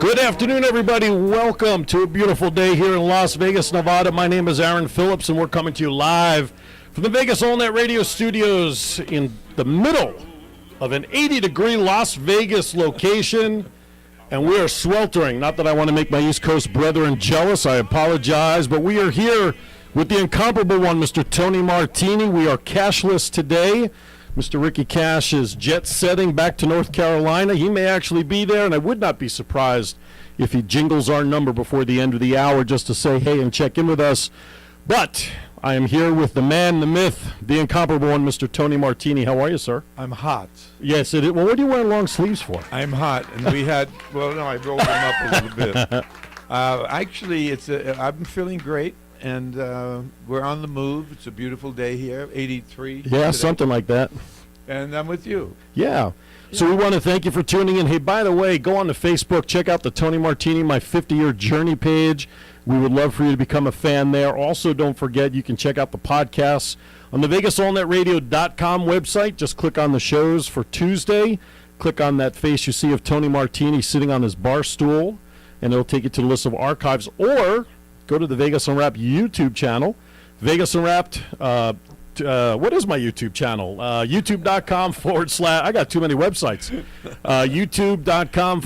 Good afternoon, everybody. Welcome to a beautiful day here in Las Vegas, Nevada. My name is Aaron Phillips, and we're coming to you live from the Vegas All-Net Radio Studios in the middle of an 80-degree Las Vegas location, and we are sweltering. Not that I want to make my East Coast brethren jealous. I apologize, but we are here with the incomparable one, Mr. Tony Martini. We are cashless today. Mr. Ricky Cash is jet-setting back to North Carolina. He may actually be there, and I would not be surprised if he jingles our number before the end of the hour just to say hey and check in with us. But I am here with the man, the myth, the incomparable one, Mr. Tony Martini. How are you, sir? I'm hot. Yes, it is. Well, what are you wearing long sleeves for? I'm hot, and we had, well, no, I rolled them up a little bit. Actually, I'm feeling great. And we're on the move. It's a beautiful day here, 83. Yeah, today. something like that. And I'm with you. Yeah. So we want to thank you for tuning in. Hey, by the way, go on to Facebook. Check out the Tony Martini, my 50-year journey page. We would love for you to become a fan there. Also, don't forget, you can check out the podcasts on the VegasAllNetRadio.com website. Just click on the shows for Tuesday. Click on that face you see of Tony Martini sitting on his bar stool, and it'll take you to the list of archives. Or go to the Vegas Unwrapped YouTube channel. Vegas Unwrapped, what is my YouTube channel? YouTube.com/ I got too many websites. YouTube.com/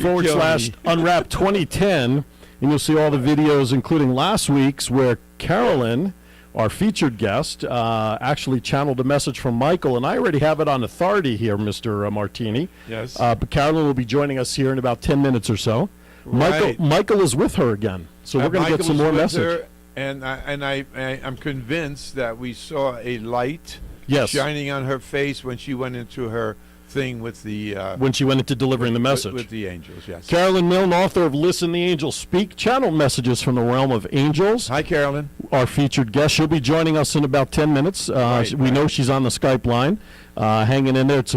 Unwrapped 2010. And you'll see all the videos, including last week's, where Carolyn, our featured guest, actually channeled a message from Michael. And I already have it on authority here, Mr. Martini. Yes. But Carolyn will be joining us here in about 10 minutes or so. Right. Michael is with her again, so we're going to get some more message. I'm convinced that we saw a light shining on her face when she went into her thing with the when she went into delivering the message with the angels. Yes. Carolynn Milne, author of "Listen the Angels Speak," channel messages from the realm of angels. Hi, Carolyn. Our featured guest. She'll be joining us in about 10 minutes. We know she's on the Skype line, hanging in there. It's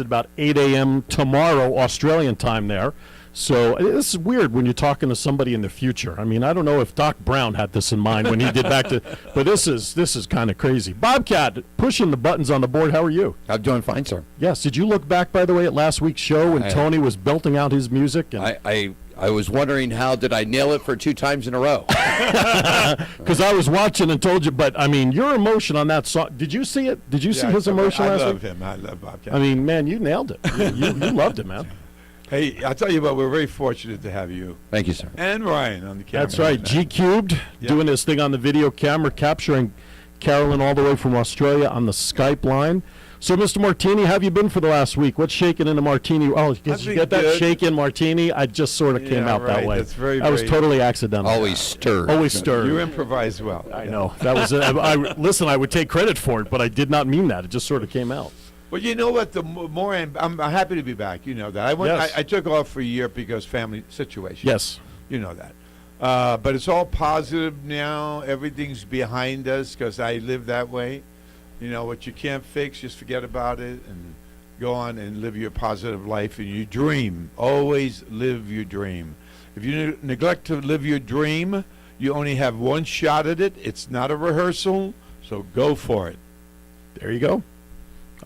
about 8 a.m. tomorrow, Australian time there. So this is weird when you're talking to somebody in the future. I mean, I don't know if Doc Brown had this in mind when he did back to, but this is kind of crazy. Bobcat, pushing the buttons on the board. How are you? I'm doing fine, sir. Yes. Did you look back, by the way, at last week's show when Tony was belting out his music? And I was wondering how did I nail it for 2 times in a row? Because I was watching and told you, but I mean, your emotion on that song. Did you see it? Did you see his emotion last week? I love him. I love Bobcat. I mean, man, you nailed it. You loved it, man. Hey, I'll tell you what, we're very fortunate to have you. Thank you, sir. And Ryan on the camera. That's right. G-Cubed doing his thing on the video camera, capturing Carolyn all the way from Australia on the Skype line. So, Mr. Martini, how have you been for the last week? What's shaking in the Martini? Oh, did you get that shake-in Martini? I just sort of came out that way. That's very, that was totally accidental. Always stirred. Always stirred. You improvise well. I know. That was listen, I would take credit for it, but I did not mean that. It just sort of came out. Well, you know what? The more I'm happy to be back. You know that. I took off for a year because family situation. Yes. You know that. But it's all positive now. Everything's behind us because I live that way. You know, what you can't fix, just forget about it and go on and live your positive life. And you dream. Always live your dream. If you neglect to live your dream, you only have one shot at it. It's not a rehearsal, so go for it. There you go.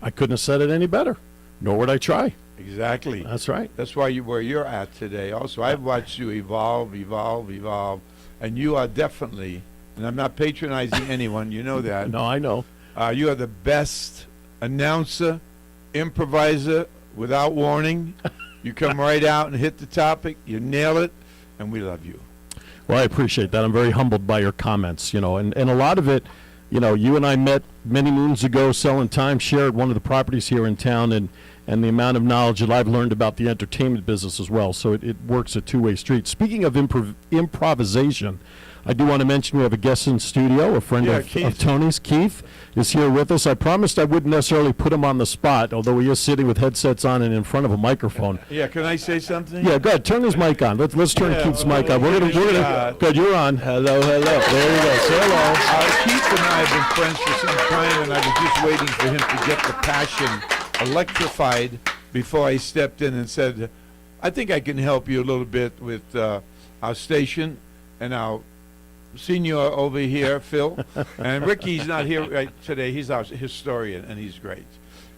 I couldn't have said it any better, nor would I try. Exactly. That's right. That's why where you're at today. Also, I've watched you evolve, and you are definitely, and I'm not patronizing anyone, you know that. No, I know. You are the best announcer, improviser, without warning. You come right out and hit the topic, you nail it, and we love you. Well, I appreciate that. I'm very humbled by your comments, and a lot of it, you and I met many moons ago selling timeshare at one of the properties here in town, and the amount of knowledge that I've learned about the entertainment business as well. So it works a two-way street. Speaking of improvisation, I do want to mention we have a guest in studio, a friend of Tony's. Keith is here with us. I promised I wouldn't necessarily put him on the spot, although he is sitting with headsets on and in front of a microphone. Yeah, can I say something? Yeah, go ahead. Turn his mic on. Let's turn Keith's mic on. We're gonna. Good, you're on. Hello. There you go. Say hello. Keith and I have been friends for some time, and I was just waiting for him to get the passion electrified before I stepped in and said, I think I can help you a little bit with our station and our senior over here, Phil. And Ricky's not here right today. He's our historian, and he's great.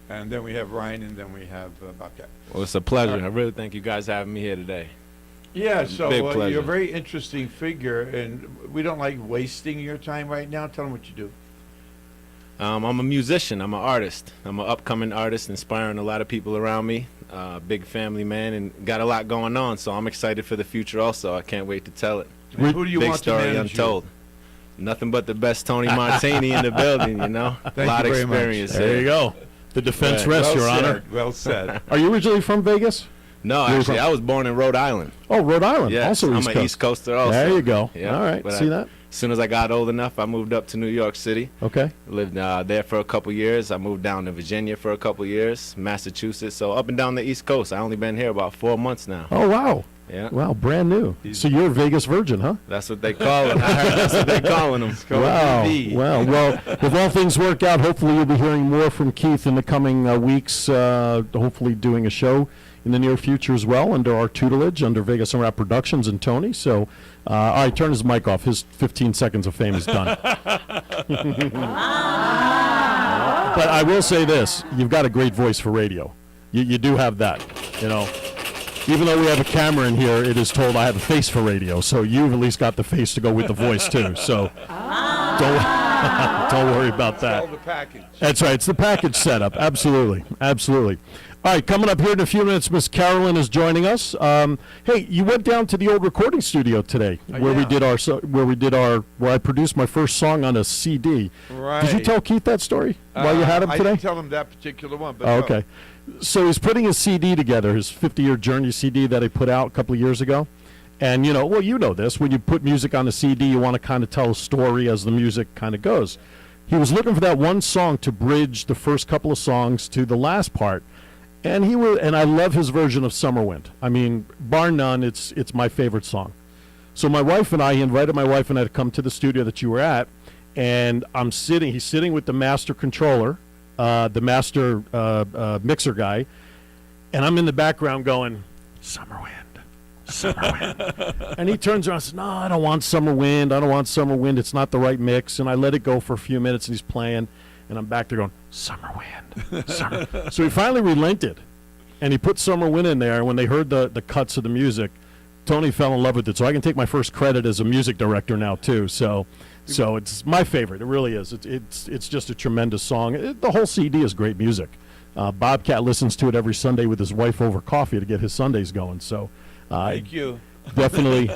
And then we have Ryan, and then we have Bobcat. Well, it's a pleasure. I really thank you guys for having me here today. Yeah, so Big you're a pleasure. very interesting figure, and we don't like wasting your time right now. Tell them what you do. I'm a musician. I'm an artist. I'm an upcoming artist, inspiring a lot of people around me. Big family man, and got a lot going on. So I'm excited for the future. Also, I can't wait to tell it. And who do you Big want to story manage untold. Nothing but the best Tony Martini in the building. You know, a lot you of very much. experience. There you go. The defense Right. rests, Well Your Honor. said. Well said. Are you originally from Vegas? No, You're actually, from- I was born in Rhode Island. Oh, Rhode Island. Yes, Also I'm East an Coast. East Coaster. Also. There you go. Yeah, All right. but See that? As soon as I got old enough, I moved up to New York City. Okay. Lived there for a couple years. I moved down to Virginia for a couple years, Massachusetts. So up and down the East Coast. I only been here about 4 months now. Oh, wow. Yeah, Wow, brand new. So you're a Vegas virgin, huh? that's what they call it. I heard that's what they calling them. Wow. indeed. Well, if all things work out, hopefully you'll be hearing more from Keith in the coming weeks, hopefully doing a show in the near future as well under our tutelage, under Vegas Unwrapped Productions and Tony. So, all right, turn his mic off. His 15 seconds of fame is done. But I will say this. You've got a great voice for radio. You do have that, you know. Even though we have a camera in here, it is told I have a face for radio. So you've at least got the face to go with the voice, too. So don't worry about that. All the package. That's right. It's the package setup. Absolutely. Absolutely. All right. Coming up here in a few minutes, Miss Carolynn is joining us. Hey, you went down to the old recording studio today where we yeah. did where I produced my first song on a CD. Right. Did you tell Keith that story while you had him I today? didn't tell him that particular one. But Oh, no. okay. So he's putting his CD together, his 50-year journey CD that he put out a couple of years ago. And, you know this. When you put music on a CD, you want to kind of tell a story as the music kind of goes. He was looking for that one song to bridge the first couple of songs to the last part. And I love his version of Summer Wind. I mean, bar none, it's my favorite song. So he invited my wife and I to come to the studio that you were at. And he's sitting with the master controller, the master mixer guy, and I'm in the background going, Summer Wind, Summer Wind. And he turns around and says, no, I don't want Summer Wind. I don't want Summer Wind. It's not the right mix. And I let it go for a few minutes, and he's playing, and I'm back there going, Summer Wind, Summer. So he finally relented, and he put Summer Wind in there. And when they heard the cuts of the music, Tony fell in love with it. So I can take my first credit as a music director now, too. So it's my favorite. It really is. It's just a tremendous song. The whole CD is great music. Bobcat listens to it every Sunday with his wife over coffee to get his Sundays going. So, Thank you. definitely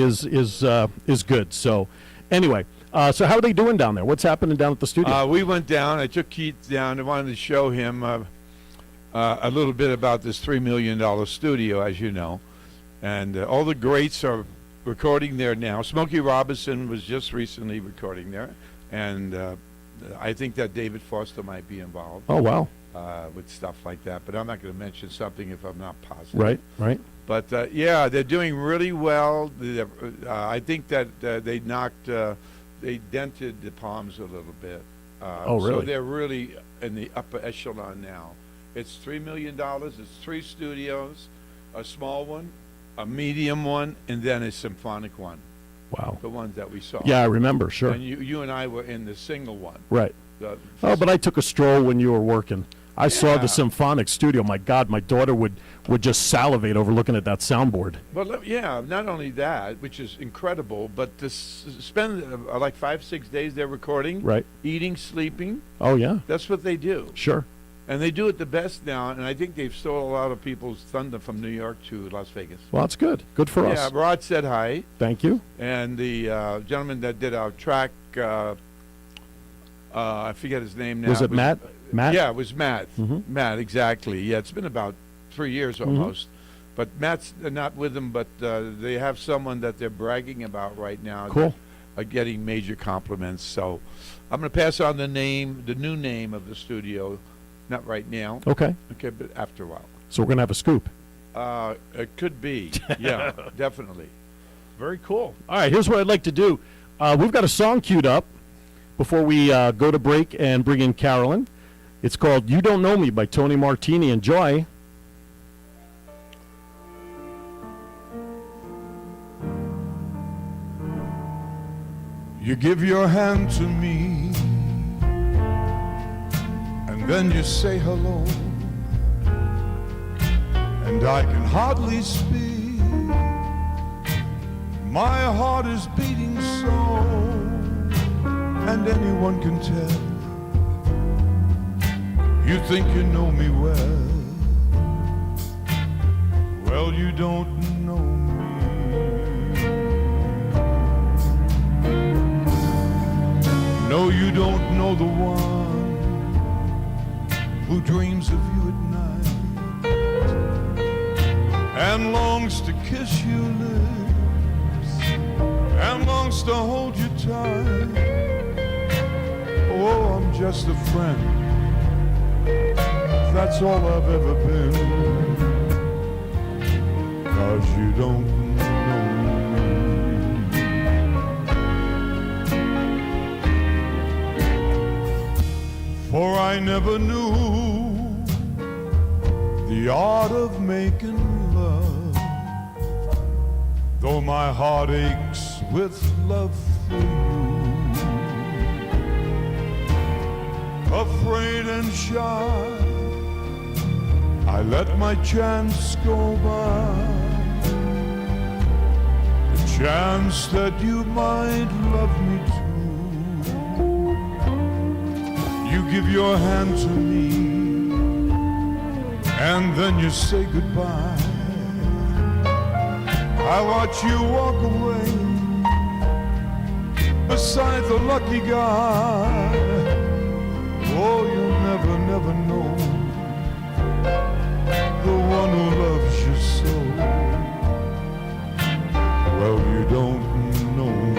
is good. So, anyway, so how are they doing down there? What's happening down at the studio? We went down. I took Keith down. I wanted to show him a little bit about this $3 million studio, as you know. And all the greats are recording there now. Smokey Robinson was just recently recording there. And I think that David Foster might be involved Oh, wow. with stuff like that. But I'm not going to mention something if I'm not positive. Right. But, yeah, they're doing really well. I think that they dented the Palms a little bit. Oh, really? So they're really in the upper echelon now. It's $3 million. It's 3 studios, a small one, a medium one, and then a symphonic one, Wow. the ones that we saw. Yeah, I remember. Sure. And you and I were in the single one. Right. The- Oh, but I took a stroll when you were working. I saw Yeah. the symphonic studio. My God, my daughter would just salivate over looking at that soundboard. Well, yeah, not only that, which is incredible, but to spend like 5-6 days there recording, Right. eating, sleeping, Oh, yeah. that's what they do. Sure. And they do it the best now, and I think they've stole a lot of people's thunder from New York to Las Vegas. Well, that's good. Good for Yeah, us. Rod said hi, Thank you. and the gentleman that did our track, I forget his name now. Was it Matt? Matt? Yeah, it was Matt. Mhm. Matt, exactly. Yeah, it's been about 3 years Mm-hmm. almost. But Matt's not with them, but they have someone that they're bragging about right now. Cool. That are getting major compliments. So I'm going to pass on the new name of the studio. Not right now. Okay. Okay, but after a while. So we're going to have a scoop. It could be. Yeah, definitely. Very cool. All right, here's what I'd like to do. We've got a song queued up before we go to break and bring in Carolynn. It's called You Don't Know Me by Tony Martini. Enjoy. You give your hand to me, and then you say hello, and I can hardly speak. My heart is beating so, and anyone can tell. You think you know me well. Well, you don't know me. No, you don't know the one who dreams of you at night and longs to kiss your lips and longs to hold you tight. Oh, I'm just a friend. That's all I've ever been. 'Cause you don't know me. For I never knew the art of making love, though my heart aches with love for you. Afraid and shy, I let my chance go by, the chance that you might love me too. You give your hand to me, and then you say goodbye. I watch you walk away beside the lucky guy. Oh, you'll never, never know the one who loves you so. Well, you don't know me.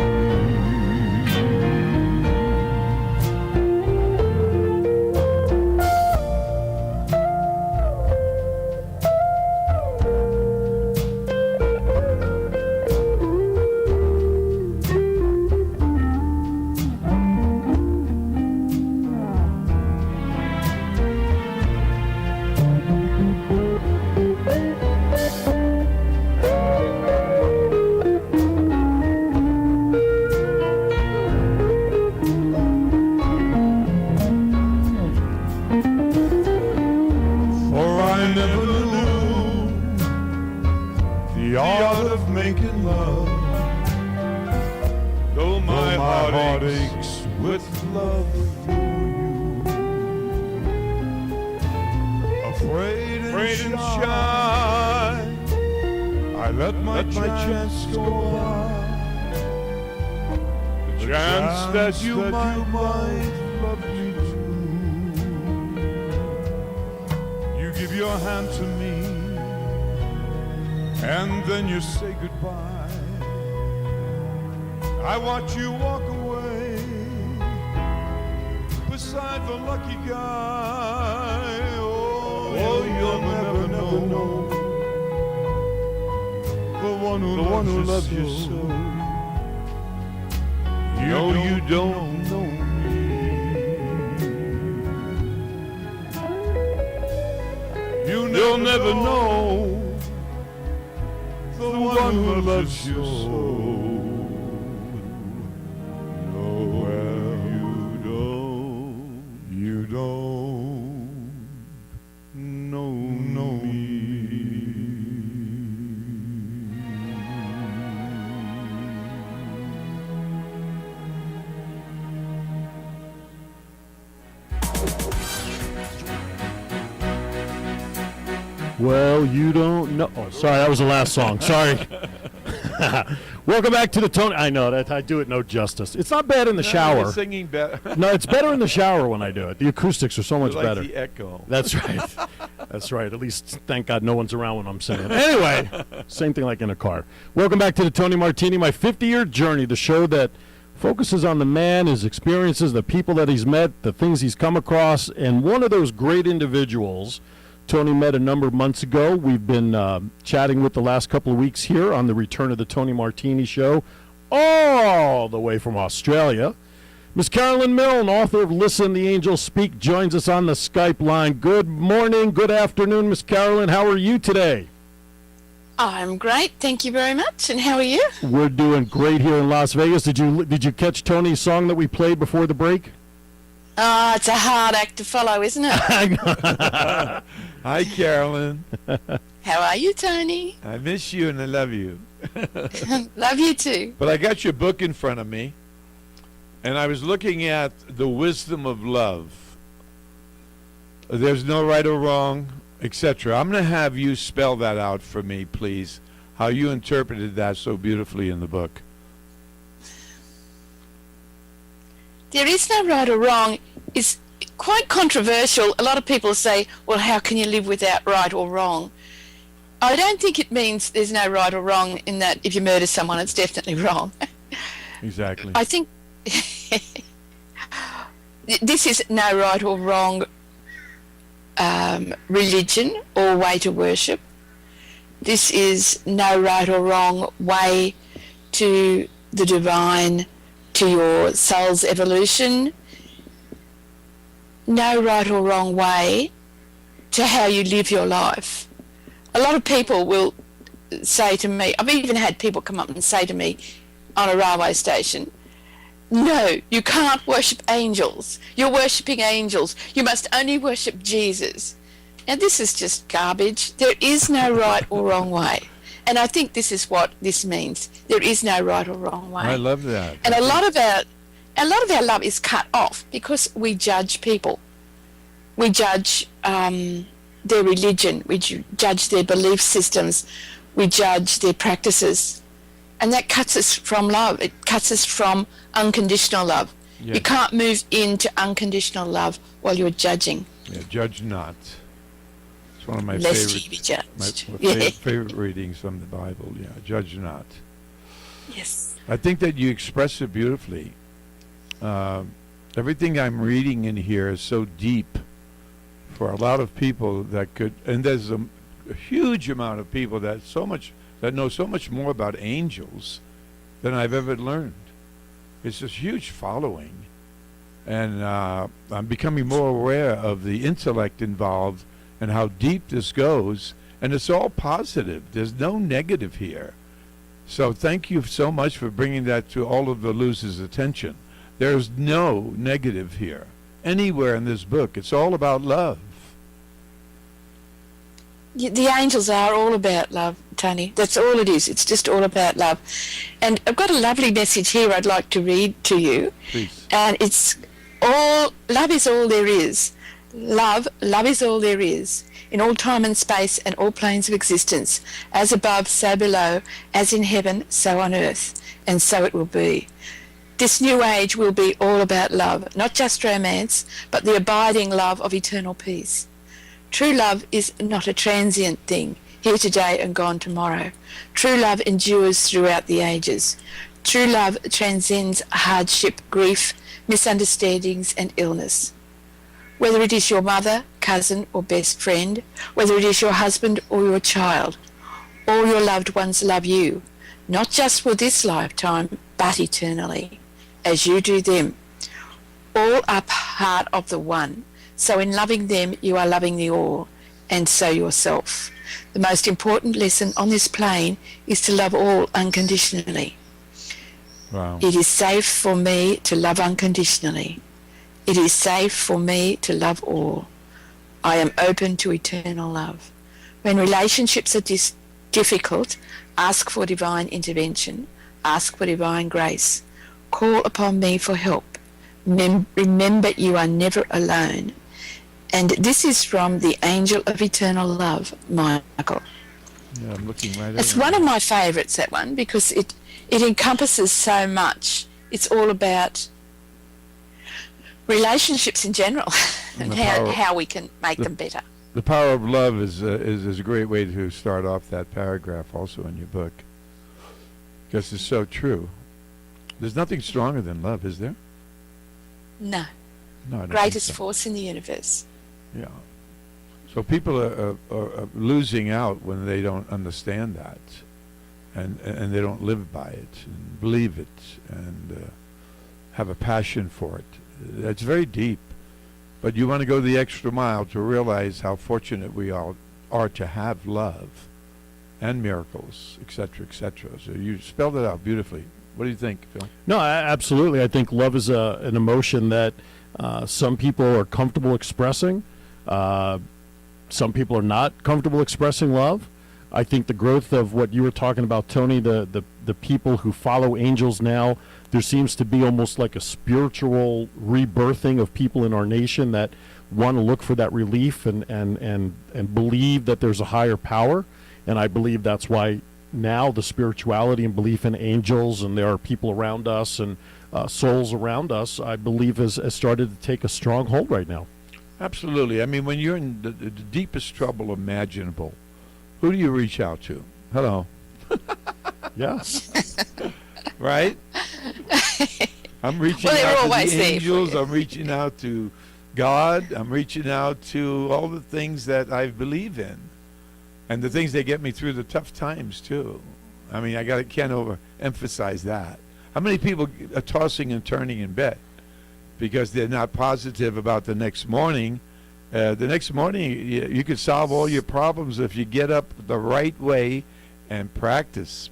That you might love me too. You give your hand to me, and then you say goodbye. I watch you walk away beside the lucky guy. Oh, you'll never know the one who loves you so. No, you don't know me. You'll never know the one who loves you so. No, well, you don't know me. Well, you don't know. Oh, sorry, that was the last song. Sorry. Welcome back to the Tony. I know that I do it no justice. It's not bad in the shower. You're singing better. No, it's better in the shower when I do it. The acoustics are so much like better. The echo. That's right. That's right. At least, thank God, no one's around when I'm singing. Anyway, same thing like in a car. Welcome back to the Tony Martini, my 50-year journey, the show that focuses on the man, his experiences, the people that he's met, the things he's come across, and one of those great individuals Tony met a number of months ago. We've been chatting with the last couple of weeks here on the Return of the Tony Martini Show, all the way from Australia. Miss Carolynn Milne, author of Listen, the Angels Speak, joins us on the Skype line. Good morning, good afternoon, Miss Carolynn. How are you today? I'm great, thank you very much. And how are you? We're doing great here in Las Vegas. Did you catch Tony's song that we played before the break? It's a hard act to follow, isn't it? Hi, Carolyn. How are you, Tony? I miss you and I love you. Love you too. But I got your book in front of me, and I was looking at the wisdom of love. There's no right or wrong, etc. I'm going to have you spell that out for me, please, how you interpreted that so beautifully in the book. There is no right or wrong. It's quite controversial. A lot of people say, well, how can you live without right or wrong? I don't think it means there's no right or wrong in that if you murder someone, it's definitely wrong. Exactly. I think this is no right or wrong religion or way to worship. This is no right or wrong way to the divine, to your soul's evolution. No right or wrong way to how you live your life. A lot of people will say to me, I've even had people come up and say to me on a railway station, no, you can't worship angels. You're worshipping angels. You must only worship Jesus. Now this is just garbage. There is no right or wrong way. And I think this is what this means. There is no right or wrong way. I love that. And a lot of our love is cut off because we judge people. We judge their religion, we judge their belief systems, we judge their practices, and that cuts us from love. It cuts us from unconditional love. Yes. You can't move into unconditional love while you're judging. Yeah, judge not. It's one of my Lest favorite, ye be judged. favorite readings from the Bible. Yeah, judge not. Yes. I think that you express it beautifully. Everything I'm reading in here is so deep for a lot of people that could, and there's a huge amount of people that know so much more about angels than I've ever learned. It's this huge following, and I'm becoming more aware of the intellect involved and how deep this goes, and it's all positive. There's no negative here. So thank you so much for bringing that to all of the losers' attention. There's no negative here anywhere in this book. It's all about love. The angels are all about love, Tony. That's all it is. It's just all about love. And I've got a lovely message here I'd like to read to you. Please. And it's all, love is all there is. Love is all there is. In all time and space and all planes of existence. As above, so below. As in heaven, so on earth. And so it will be. This new age will be all about love. Not just romance, but the abiding love of eternal peace. True love is not a transient thing, here today and gone tomorrow. True love endures throughout the ages. True love transcends hardship, grief, misunderstandings and illness. Whether it is your mother, cousin or best friend, whether it is your husband or your child, all your loved ones love you, not just for this lifetime, but eternally, as you do them. All are part of the one. So in loving them, you are loving the all, and so yourself. The most important lesson on this plane is to love all unconditionally. Wow. It is safe for me to love unconditionally. It is safe for me to love all. I am open to eternal love. When relationships are difficult, ask for divine intervention. Ask for divine grace. Call upon me for help. Remember you are never alone. And this is from The Angel of Eternal Love, Michael. Yeah, I'm looking right at it. It's one of my favourites, that one, because it encompasses so much. It's all about relationships in general and how we can make them better. The power of love is a great way to start off that paragraph also in your book, because it's so true. There's nothing stronger than love, is there? No. No, I don't Greatest think so. force in the universe. Yeah. So people are losing out when they don't understand that, and they don't live by it and believe it and have a passion for it. It's very deep, but you want to go the extra mile to realize how fortunate we all are to have love and miracles, etc., etc. So you spelled it out beautifully. What do you think, Phil? No, absolutely. I think love is an emotion that some people are comfortable expressing. Some people are not comfortable expressing love. I think the growth of what you were talking about, Tony, the people who follow angels now, there seems to be almost like a spiritual rebirthing of people in our nation that want to look for that relief and believe that there's a higher power. And I believe that's why now the spirituality and belief in angels, and there are people around us and souls around us, I believe has started to take a strong hold right now. Absolutely. I mean, when you're in the deepest trouble imaginable, who do you reach out to? Hello. Yeah. Right? I'm reaching Well, they're out to always the there for angels. you. I'm reaching out to God. I'm reaching out to all the things that I believe in, and the things that get me through the tough times too. I mean, can't overemphasize that. How many people are tossing and turning in bed because they're not positive about the next morning? The next morning, you could solve all your problems if you get up the right way and practice.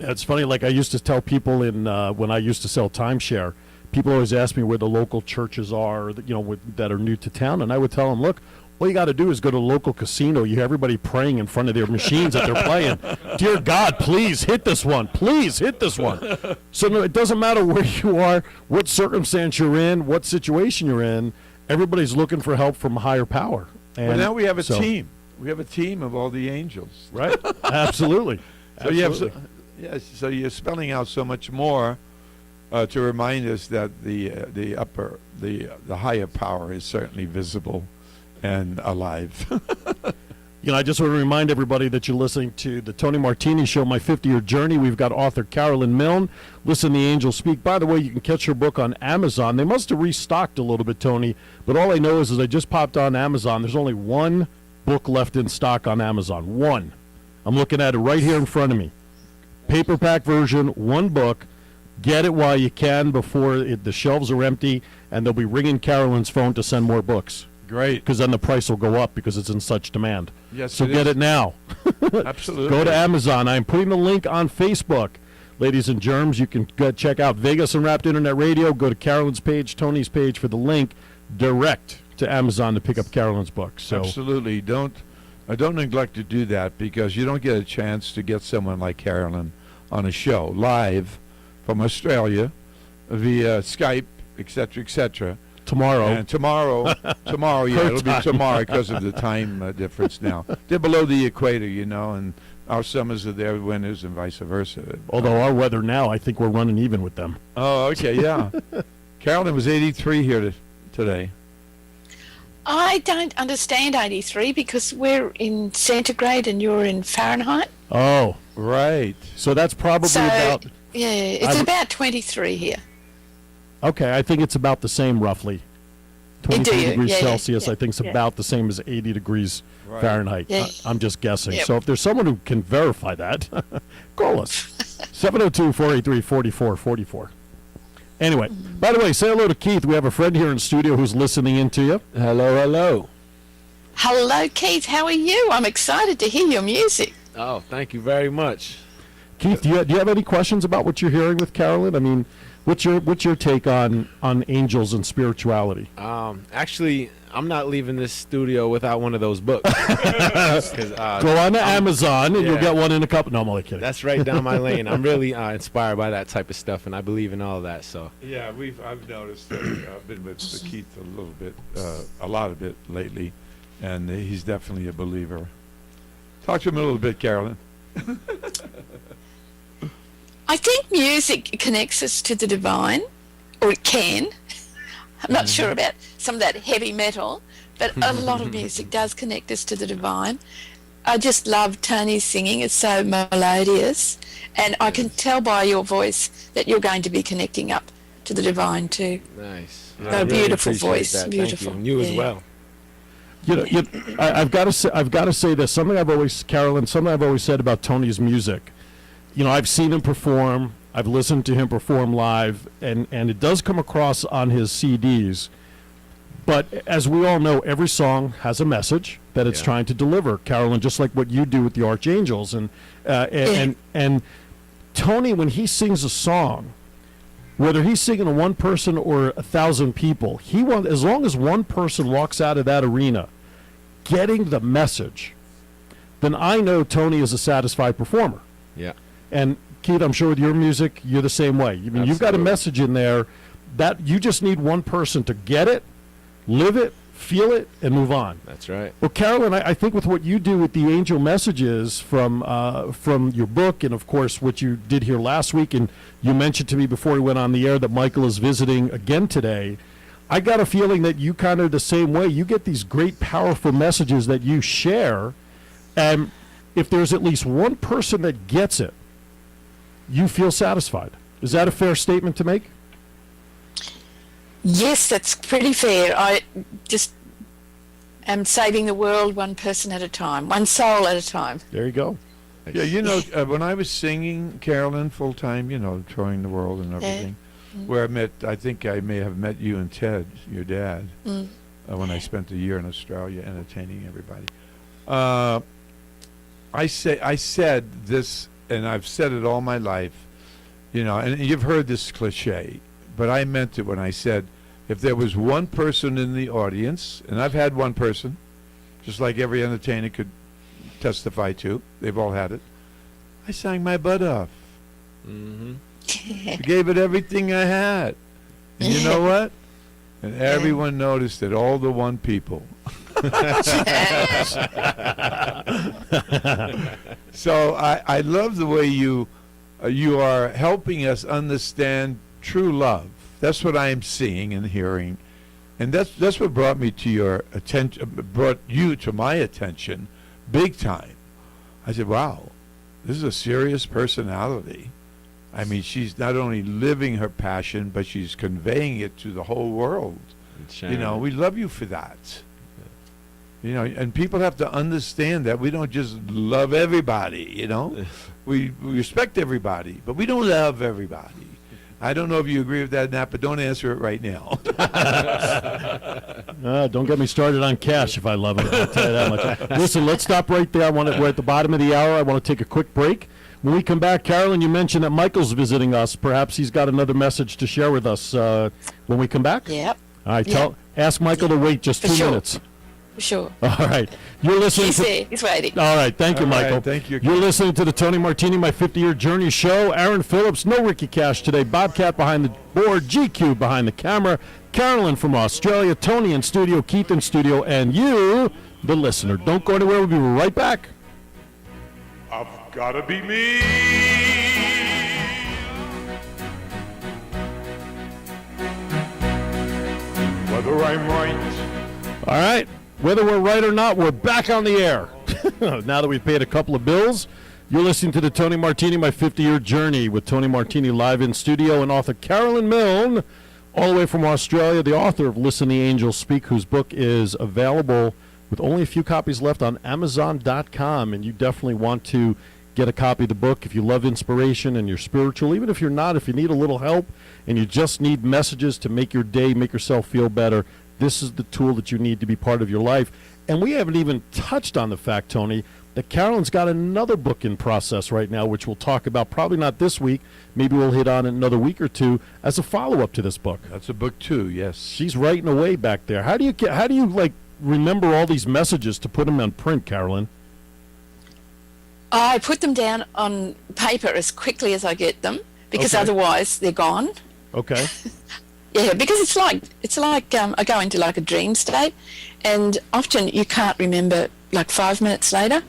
It's funny, like I used to tell people when I used to sell timeshare, people always ask me where the local churches are, that are new to town, and I would tell them, look, all you got to do is go to a local casino. You hear everybody praying in front of their machines that they're playing. Dear God, please hit this one. Please hit this one. So no, it doesn't matter where you are, what circumstance you're in, what situation you're in. Everybody's looking for help from a higher power. And Well, now we have a team. We have a team of all the angels. Right? Absolutely. So you have, Absolutely. yes. So you're spelling out so much more to remind us that the higher power is certainly visible and alive. I just want to remind everybody that you're listening to the Tony Martini Show, My 50-Year Journey. We've got author Carolynn Milne. Listen, the Angels Speak. By the way, you can catch her book on Amazon. They must have restocked a little bit, Tony, but all I know is I just popped on Amazon. There's only one book left in stock on Amazon. One. I'm looking at it right here in front of me. Paperback version, one book. Get it while you can before the shelves are empty, and they'll be ringing Carolynn's phone to send more books. Great. Because then the price will go up because it's in such demand. Yes, so it get is. it now. Absolutely. Go to Amazon. I'm putting the link on Facebook. Ladies and germs, you can go check out Vegas Unwrapped Internet Radio. Go to Carolynn's page, Tony's page for the link direct to Amazon to pick up Carolynn's book. So Absolutely. Don't neglect to do that, because you don't get a chance to get someone like Carolynn on a show live from Australia via Skype, etc. tomorrow. And tomorrow, yeah, it'll be tomorrow because of the time difference now. They're below the equator, and our summers are their winters and vice versa. Although our weather now, I think we're running even with them. Oh, okay, yeah. Carolynn was 83 here today. I don't understand 83 because we're in centigrade and you're in Fahrenheit. Oh, Right. so that's probably So, about... yeah, it's about 23 here. Okay, I think it's about the same roughly. 23 you? degrees Yeah, yeah, Celsius, yeah, I think, is yeah. about the same as 80 degrees Right. Fahrenheit. Yeah. I'm just guessing. Yep. So if there's someone who can verify that, call us. 702-483-4444. Anyway, by the way, say hello to Keith. We have a friend here in studio who's listening in to you. Hello. Hello, Keith. How are you? I'm excited to hear your music. Oh, thank you very much. Keith, do you have any questions about what you're hearing with Carolynn? I mean, what's your take on angels and spirituality? Actually, I'm not leaving this studio without one of those books. 'Cause, Go on to Amazon and you'll yeah. get one in a couple. No, I'm only kidding. that's right down my lane. I'm really inspired by that type of stuff, and I believe in all of that. So Yeah, I've noticed that I've been with Keith a lot of it lately, and he's definitely a believer. Talk to him a little bit, Carolynn. I think music connects us to the divine, or it can. I'm not sure about some of that heavy metal, but a lot of music does connect us to the divine. I just love Tony's singing. It's so melodious, and I can tell by your voice that you're going to be connecting up to the divine too. nice. No, I really beautiful appreciate voice, that. beautiful. Thank you. And you as Yeah. well. I've got to say this. Something I've always said about Tony's music. I've seen him perform. I've listened to him perform live, and it does come across on his CDs. But as we all know, every song has a message that it's Yeah. trying to deliver. Carolynn, just like what you do with the Archangels, and Tony, when he sings a song, whether he's singing to one person or 1,000 people, as long as one person walks out of that arena getting the message, then I know Tony is a satisfied performer. Yeah. And Keith, I'm sure with your music, you're the same way. I mean, you've got a message in there that you just need one person to get it, live it, feel it, and move on. That's right. Well, Carolyn, I think with what you do with the angel messages from your book, and of course what you did here last week, and you mentioned to me before we went on the air that Michael is visiting again today, I got a feeling that you kind of the same way. You get these great, powerful messages that you share, and if there's at least one person that gets it, you feel satisfied. Is that a fair statement to make? Yes, that's pretty fair. I just am saving the world one person at a time, one soul at a time. There you go. Yeah, you know, when I was singing, Carolyn, full time, you know, touring the world and everything, where I think I may have met you and Ted, your dad, when I spent a year in Australia entertaining everybody. I said this, and I've said it all my life, you know, and you've heard this cliche, but I meant it when I said, if there was one person in the audience, and I've had one person, just like every entertainer could testify to, they've all had it, I sang my butt off. I gave it everything I had. And you know what? And everyone noticed it, all the one people. So I love the way you are helping us understand true love. That's what I am seeing and hearing, and that's what brought me to your attention. Brought you to my attention, big time. I said, "Wow, this is a serious personality." I mean, she's not only living her passion, but she's conveying it to the whole world. You know, we love you for that. You know, and people have to understand that we don't just love everybody, you know. We respect everybody, but we don't love everybody. I don't know if you agree with that or not, but don't answer it right now. Don't get me started on cash if I love it. I'll tell you that much. Listen, let's stop right there. We're at the bottom of the hour. I want to take a quick break. When we come back, Carolyn, you mentioned that Michael's visiting us. Perhaps he's got another message to share with us when we come back? Yep. All right, ask Michael to wait just 2 minutes. Sure. All right. You're listening He's there. He's waiting. All right. Thank you, Michael. Right, thank you. You're listening to the Tony Martini, My 50-Year Journey show. Aaron Phillips, no Ricky Cash today. Bobcat behind the board. GQ behind the camera. Carolyn from Australia. Tony in studio. Keith in studio. And you, the listener. Don't go anywhere. We'll be right back. I've gotta be me. Whether I'm right. All right. Whether we're right or not, we're back on the air. Now that we've paid a couple of bills, you're listening to the Tony Martini, My 50-Year Journey with Tony Martini live in studio and author Carolynn Milne, all the way from Australia, the author of Listen the Angels Speak, whose book is available with only a few copies left on Amazon.com, and you definitely want to get a copy of the book if you love inspiration and you're spiritual. Even if you're not, if you need a little help and you just need messages to make your day, make yourself feel better, this is the tool that you need to be part of your life. And we haven't even touched on the fact, Tony, that Carolynn's got another book in process right now, which we'll talk about probably not this week. Maybe we'll hit on it another week or two as a follow-up to this book. That's a book too, yes. She's writing away back there. How do you like remember all these messages to put them on print, Carolynn? I put them down on paper as quickly as I get them, because otherwise they're gone. Okay. Yeah, because it's like I go into like a dream state, and often you can't remember like 5 minutes later.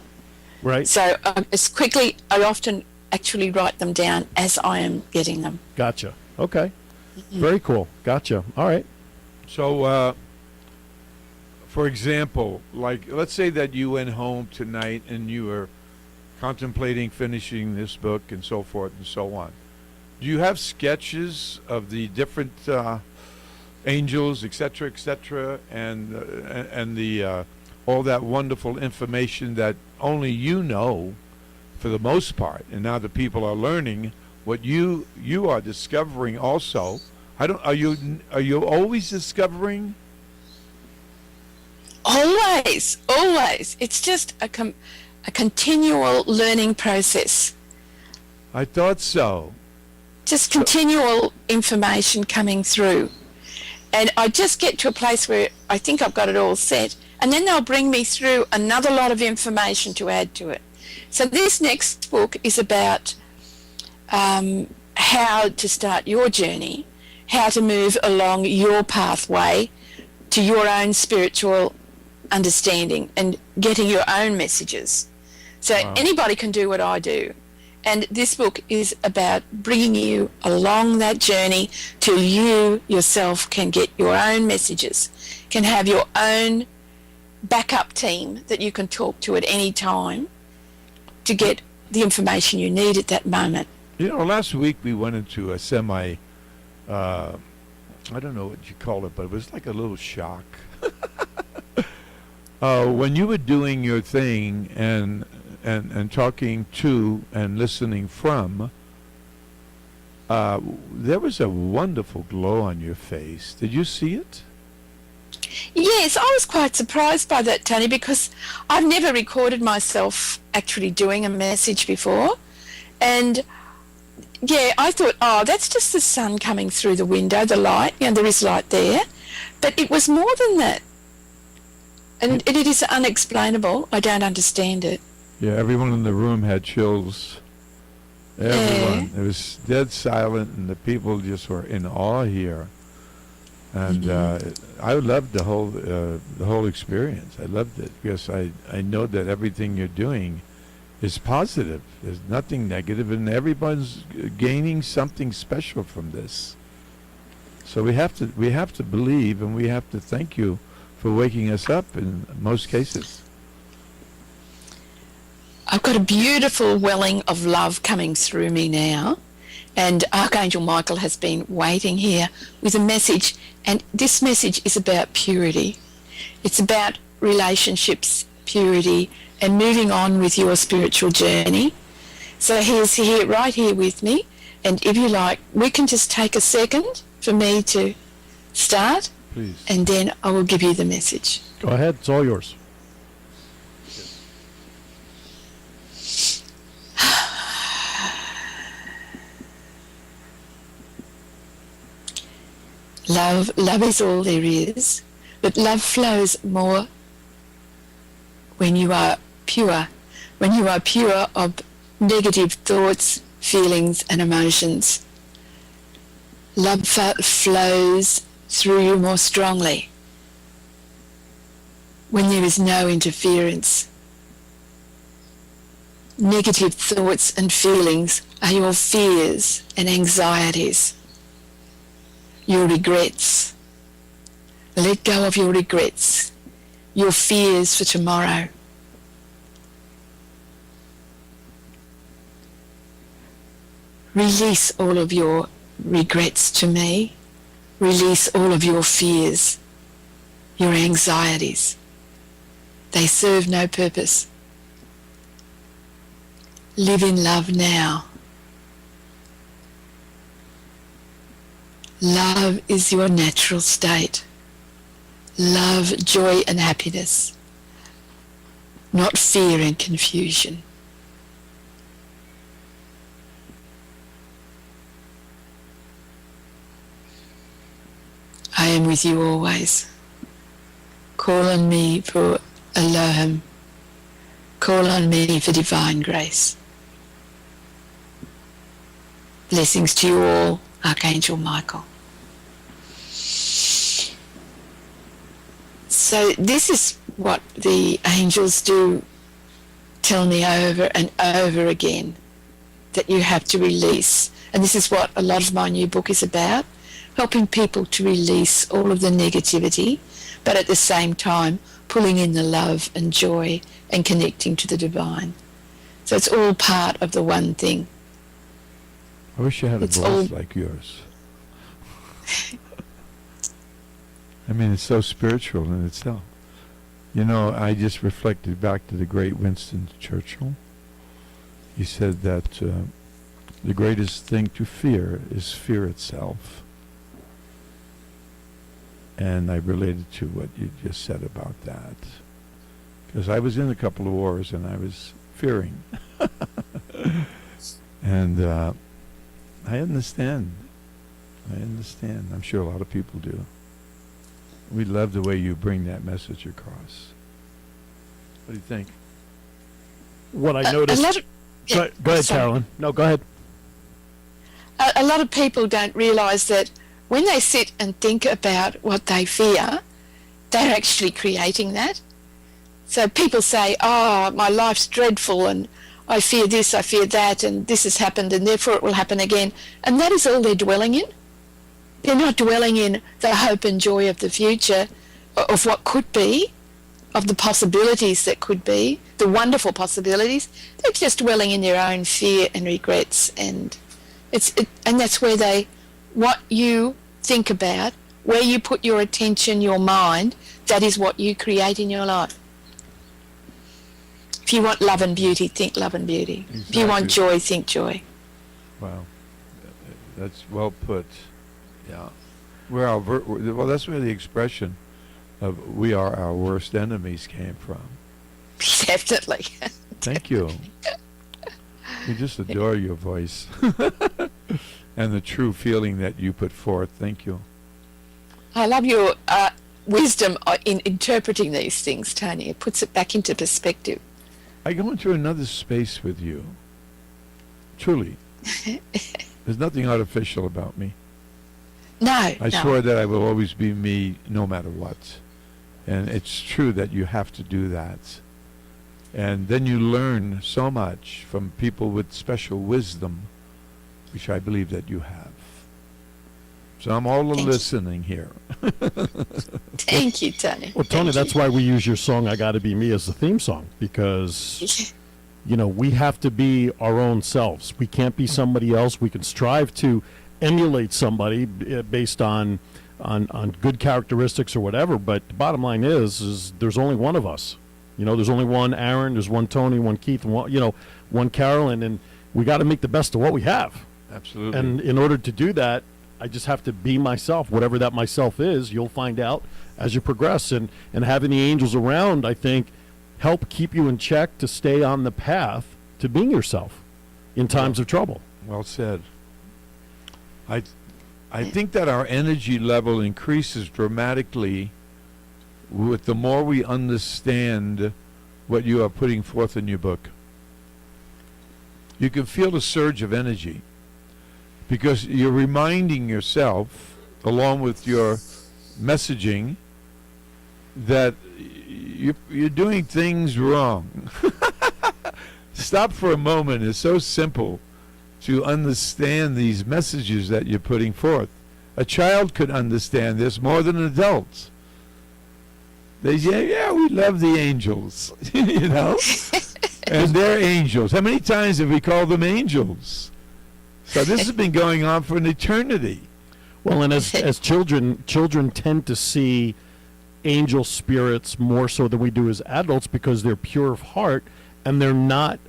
Right. So as quickly, I often actually write them down as I am getting them. Gotcha. Okay. Very cool. Gotcha. All right. So, for example, like let's say that you went home tonight and you were contemplating finishing this book and so forth and so on. Do you have sketches of the different angels, et cetera, and the all that wonderful information that only you know, for the most part, and now the people are learning what you are discovering also? Are you always discovering? Always. It's just a continual learning process. I thought so. Just continual information coming through. And I just get to a place where I think I've got it all set, and then they'll bring me through another lot of information to add to it. So this next book is about how to start your journey, how to move along your pathway to your own spiritual understanding and getting your own messages. So anybody can do what I do. And this book is about bringing you along that journey till you yourself can get your own messages, can have your own backup team that you can talk to at any time to get the information you need at that moment. You know, last week we went into a semi, I don't know what you call it, but it was like a little shock. When you were doing your thing and talking to and listening from, there was a wonderful glow on your face. Did you see it? Yes, I was quite surprised by that, Tony, because I've never recorded myself actually doing a message before. And yeah, I thought, oh, that's just the sun coming through the window, the light, there is light there. But it was more than that. And it is unexplainable. I don't understand it. Yeah, everyone in the room had chills. Everyone. Yeah. It was dead silent, and the people just were in awe here. And I loved the whole experience. I loved it because I know that everything you're doing is positive. There's nothing negative, and everyone's gaining something special from this. So we have to believe, and we have to thank you for waking us up in most cases. I've got a beautiful welling of love coming through me now, and Archangel Michael has been waiting here with a message, and this message is about purity. It's about relationships, purity, and moving on with your spiritual journey. So he's here, right here with me, and if you like, we can just take a second for me to start. Please. And then I will give you the message. Go ahead. It's all yours. Love is all there is, but love flows more when you are pure of negative thoughts, feelings and emotions. Love flows through you more strongly when there is no interference. Negative thoughts and feelings are your fears and anxieties, your regrets. Let go of your regrets, your fears for tomorrow. Release all of your regrets to me. Release all of your fears, your anxieties. They serve no purpose. Live in love now. Love is your natural state. Love, joy and happiness, not fear and confusion. I am with you always. Call on me for Elohim. Call on me for divine grace. Blessings to you all, Archangel Michael. So this is what the angels do tell me over and over again, that you have to release. And this is what a lot of my new book is about, helping people to release all of the negativity, but at the same time pulling in the love and joy and connecting to the divine. So it's all part of the one thing. I wish I had a voice like yours. I mean, it's so spiritual in itself. You know, I just reflected back to the great Winston Churchill. He said that the greatest thing to fear is fear itself. And I related to what you just said about that. Because I was in a couple of wars and I was fearing. And I understand. I'm sure a lot of people do. We love the way you bring that message across. What do you think? What I A noticed. lot of, Go ahead, sorry. Carolyn. No, go ahead. A lot of people don't realise that when they sit and think about what they fear, they're actually creating that. So people say, oh, my life's dreadful and I fear this, I fear that, and this has happened and therefore it will happen again. And that is all they're dwelling in. They're not dwelling in the hope and joy of the future, of what could be, of the possibilities that could be, the wonderful possibilities. They're just dwelling in their own fear and regrets, and and that's where what you think about, where you put your attention, your mind, that is what you create in your life. If you want love and beauty, think love and beauty. If you want Exactly. joy, think joy. Wow, that's well put. Yeah, well, that's where the expression of "we are our worst enemies" came from. Definitely. Thank you. We just adore your voice and the true feeling that you put forth. Thank you. I love your wisdom in interpreting these things, Tony. It puts it back into perspective. I go into another space with you. Truly. There's nothing artificial about me. No, I no. swear that I will always be me no matter what. And it's true that you have to do that. And then you learn so much from people with special wisdom, which I believe that you have. So I'm all Thank you. listening here. Thank you, Tony. Well, Tony, Thank that's you. why we use your song "I Gotta Be Me" as the theme song, because we have to be our own selves. We can't be somebody else. We can strive to emulate somebody based on good characteristics or whatever, but the bottom line is there's only one of us. There's only one Aaron, there's one Tony, one Keith, and one Carolyn, and we got to make the best of what we have. Absolutely. And in order to do that, I just have to be myself, whatever that myself is. You'll find out as you progress, and having the angels around, I think, help keep you in check to stay on the path to being yourself in times of trouble. Well said. I think that our energy level increases dramatically with the more we understand what you are putting forth in your book. You can feel the surge of energy because you're reminding yourself, along with your messaging, that you're doing things wrong. Stop for a moment. It's so simple to understand these messages that you're putting forth. A child could understand this more than an adult. They say, yeah, we love the angels, and they're angels. How many times have we called them angels? So this has been going on for an eternity. Well, and as children tend to see angel spirits more so than we do as adults because they're pure of heart and they're not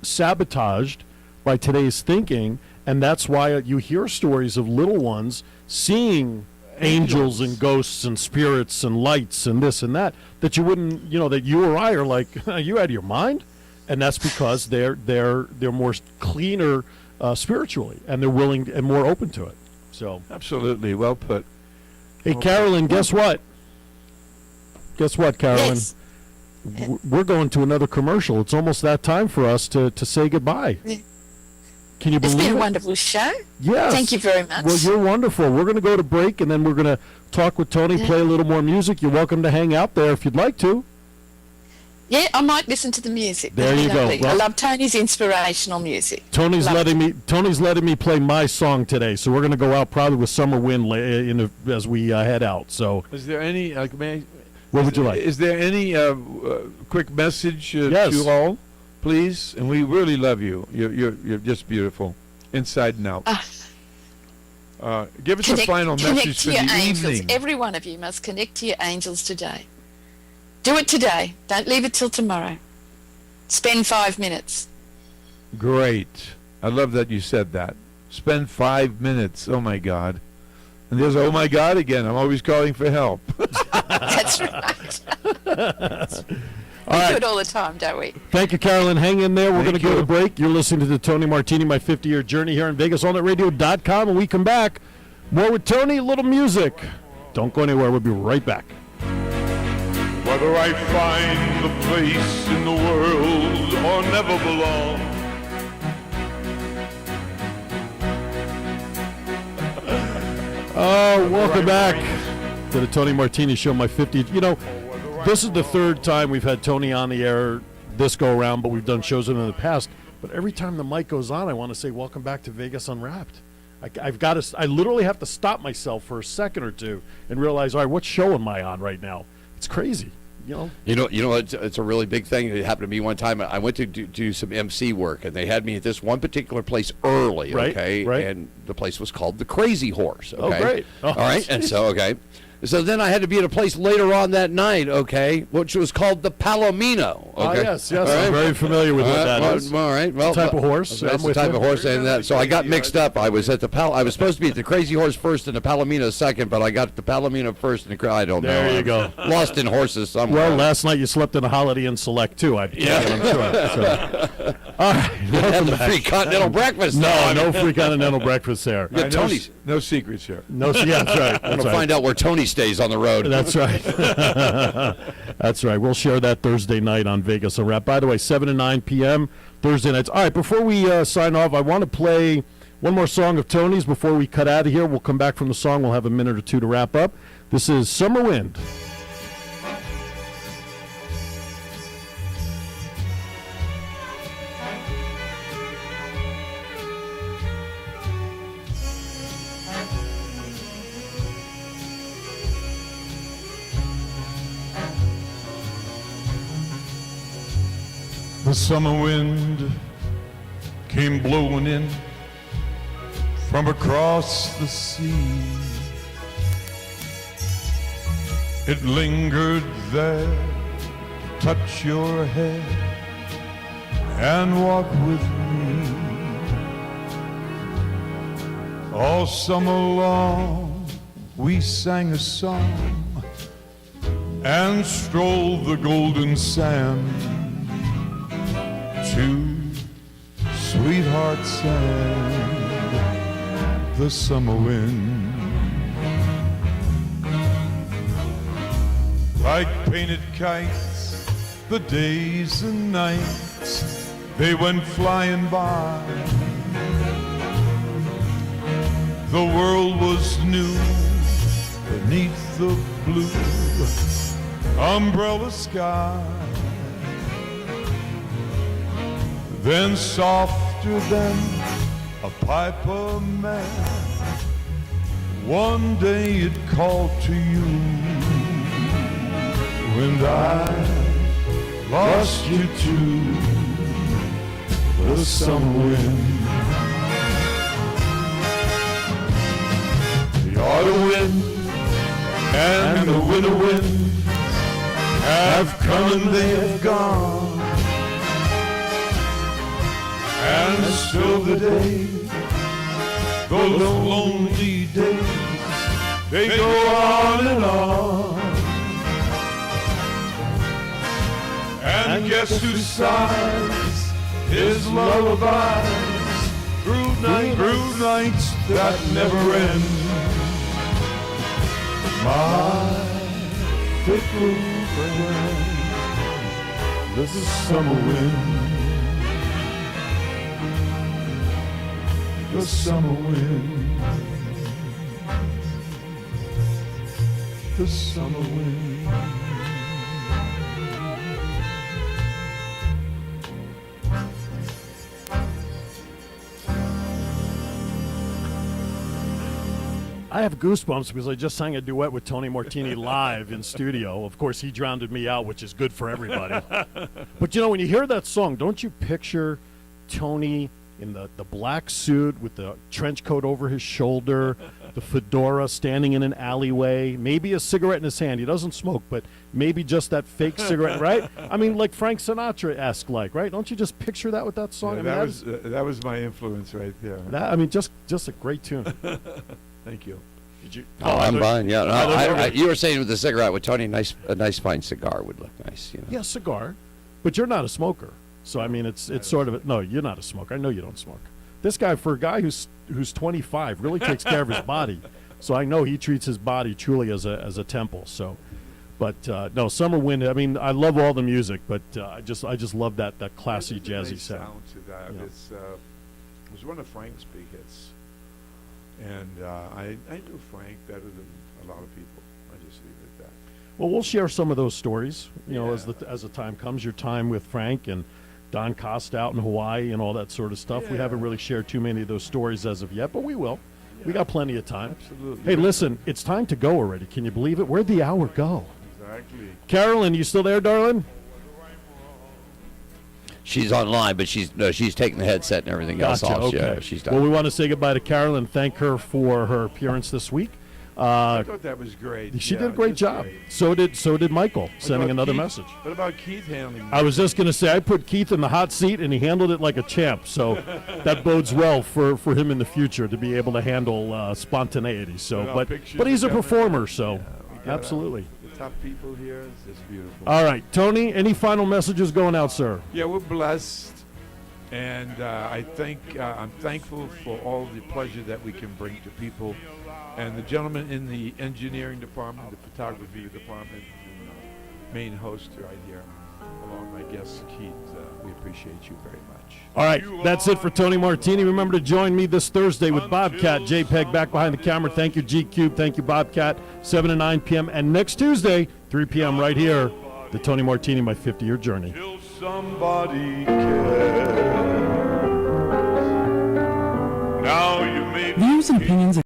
sabotaged by today's thinking, and that's why you hear stories of little ones seeing angels and ghosts and spirits and lights and this and that you wouldn't, that you or I are like, are you out of your mind? And that's because they're more cleaner spiritually, and they're willing and more open to it. So Absolutely, well put. hey, Carolyn, guess what? Carolyn? Yes. We're going to another commercial. It's almost that time for us to say goodbye. Yeah. Can you It's believe been a it? wonderful show. Yes. Thank you very much. Well, you're wonderful. We're going to go to break, and then we're going to talk with Tony, play a little more music. You're welcome to hang out there if you'd like to. Yeah, I might listen to the music. There That'd be you go. lovely. I Well- love Tony's inspirational music. Tony's Love letting me play my song today, so we're going to go out probably with Summer Wind as we head out. So, Is there any, what would you like? Is there any quick message Yes. to all, please? And we really love you. You're just beautiful, inside and out. Give us a final Connect message to for your the angels. evening. Every one of you must connect to your angels today. Do it today. Don't leave it till tomorrow. Spend 5 minutes. Great. I love that you said that. Spend 5 minutes. Oh my God. And there's oh my God again. I'm always calling for help. That's right. All We right. do it all the time, don't we? Thank you, Carolyn. Hang in there. We're going Thank to go you. to break. You're listening to the Tony Martini, My 50-Year Journey here in Vegas, allnetradio.com. When we come back, more with Tony, a little music. Don't go anywhere. We'll be right back. Whether I find the place in the world or never belong, Oh, welcome back to the Tony Martini Show, my 50th. You know, this is the third time we've had Tony on the air this go around, but we've done shows with him in the past. But every time the mic goes on, I want to say, welcome back to Vegas Unwrapped. I literally have to stop myself for a second or two and realize, all right, what show am I on right now? It's crazy. You know, It's a really big thing. It happened to me one time. I went to do some MC work, and they had me at this one particular place early, Right, okay? right. And the place was called the Crazy Horse, okay? Oh, great. Oh, All right, and so, okay. So then I had to be at a place later on that night, okay, which was called the Palomino. Okay? Yes, All I'm very familiar with what that is. All right, well, Type of horse. That's I'm the with type you. of horse, and that. So I got mixed up. I was at the I was supposed to be at the Crazy Horse first and the Palomino second, but I got the Palomino first and I don't know. There you go. Lost in horses somewhere. Well, last night you slept in a Holiday Inn Select, too. I'm sure. So. All right. Had the free continental breakfast. No free continental breakfast there. Yeah, Tony's. No secrets here. No, yeah, that's right. I'm That's gonna right. find out where Tony stays on the road. That's right. That's right. We'll share that Thursday night on Vegas Unwrapped. By the way, 7 to 9 p.m. Thursday nights. All right, before we sign off, I want to play one more song of Tony's before we cut out of here. We'll come back from the song. We'll have a minute or two to wrap up. This is Summer Wind. the summer wind came blowing in from across the sea. It lingered there to touch your hair and walk with me. All summer long we sang a song and strolled the golden sand to sweethearts and the summer wind. Like painted kites, the days and nights, they went flying by. The world was new beneath the blue umbrella sky. Then softer than a piper man, one day it called to you, and I lost you to the summer wind. The autumn wind and the winter wind have come and they have gone. And still the days, those lonely days, they go on and on. And guess who sighs his lullabies through nights that never end? My fickle friend, the summer wind. The summer wind, the summer wind. I have goosebumps because I just sang a duet with Tony Martini live in studio. Of course, he drowned me out, which is good for everybody. But, you know, when you hear that song, don't you picture Tony in the black suit with the trench coat over his shoulder, the fedora, standing in an alleyway, maybe a cigarette in his hand. He doesn't smoke, but maybe just that fake cigarette, right? I mean, like Frank Sinatra-esque, like, right? Don't you just picture that with that song? Yeah, I mean, that was my influence right there. Just a great tune. Thank you. Did you? Oh, I'm fine. Yeah, no, others- you were saying with the cigarette with Tony, a nice fine cigar would look nice. You know? Yeah, cigar. But you're not a smoker. So, I mean, it's sort of, no, you're not a smoker. I know you don't smoke. This guy, for a guy who's 25, really takes care of his body. So I know he treats his body truly as a temple. So, but no, Summer Wind. I mean, I love all the music, but I just love that classy There's a jazzy nice sound. to that. Yeah. It was one of Frank's big hits, and I knew Frank better than a lot of people. I just leave it at that. Well, we'll share some of those stories, as Yeah. the time comes. Your time with Frank and Don Costa out in Hawaii and all that sort of stuff. We Yeah. haven't really shared too many of those stories as of yet, but we will. We got plenty of time. Absolutely. Hey, listen, it's time to go already. Can you believe it? Where'd the hour go? Exactly. Carolyn, you still there, darling? She's online, but she's taking the headset and everything else Gotcha, off. okay. Yeah, she's done. Well, we want to say goodbye to Carolyn and thank her for her appearance this week. I thought that was great. She Yeah, did a great just job. great. So did Michael, What sending about another Keith? message. What about Keith handling? I was just going to say, I put Keith in the hot seat, and he handled it like a champ. So that bodes well for him in the future to be able to handle spontaneity. So, Well, but pictures he's a are coming. performer. So, We got, absolutely. the top people here. It's just beautiful. All right, Tony. Any final messages going out, sir? Yeah, we're blessed, and I'm thankful for all the pleasure that we can bring to people. And the gentleman in the engineering department, the photography department, and main host right here, along with my guest Keith, we appreciate you very much. All right, that's it for Tony Martini. Remember to join me this Thursday with Bobcat JPEG back behind the camera. Thank you, G-Cube. Thank you, Bobcat. 7 to 9 p.m. And next Tuesday, 3 p.m. right here, the Tony Martini, My 50-Year Journey. Till somebody cares. Now you made Views and opinions